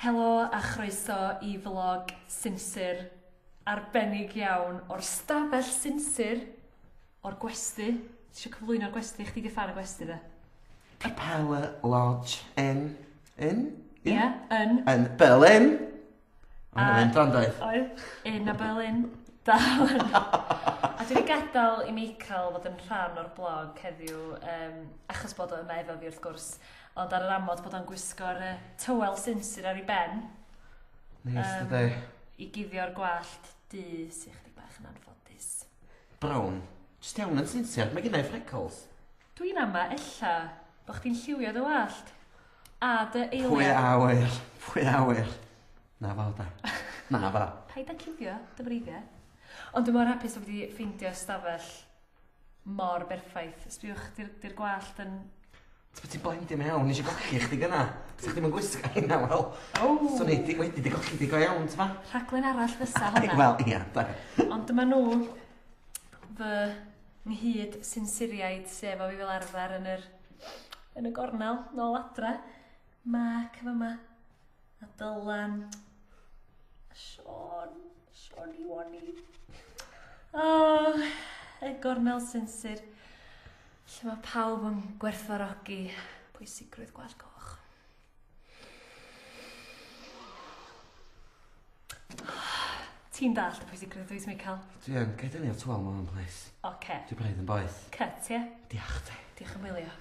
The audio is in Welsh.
Helo a chroeso I vlog sinsir arbennig iawn o'r stafell sinsir o'r gwesty. Ti eisiau cyflwyno'r gwesty? Chdi di fan y gwesty da? Capella Lodge in Berlin. Yn Brandaeth. Oedd, in a Berlin. Dal. A dwi wedi gadael I Michael fod yn rhan o'r blog heddiw, achos bod o'n efo fi wrth gwrs, ond ar yr amod bod o'n gwisgo'r tywel sinsir ar ei ben. Nice, dydy. I giddio'r gwallt du sy'n chdi bach yn anffodus. Brown. Just iawn yn sinsir, mae gennau freckles. Dwi'n ama, ella, bod chdi'n lliwio dy wallt. A dy eiliad. Pwy awyr. Na fo, da. Na fo. Paid a cuddio, dy breiddiau. Ond dwi'n mor hapus o wedi ffeindio stafell mor berffaith. Sbiwch, di'r gwallt yn... Ti'n blendio mewn, nes i golchi chdi gyna. Sa'ch ddim yn gwisgo hynna, wel. So ni wedi di golchi di go iawn, ti'n fa? Rhaglen arall fysa hwnna. Wel, ia, da. Ond dyma nhw fy nghyd sinsiriaid sef o fi fel arfer yn y gornel, nôl adre. Mac efo yma. A Dylan. A Sean Iwani. O, y gornel sinsir. Lle mae pawb yn gwerthfawrogi pwysigrwydd gwallt coch. Ti'n dallt y pwysigrwydd dweud, Michael? Dwi yn, gael dynnu o'r twal ma'n, please. Oce. Dwi'n braidd yn boeth. Cut, ie? Diolch ti. Diolch yn wylio.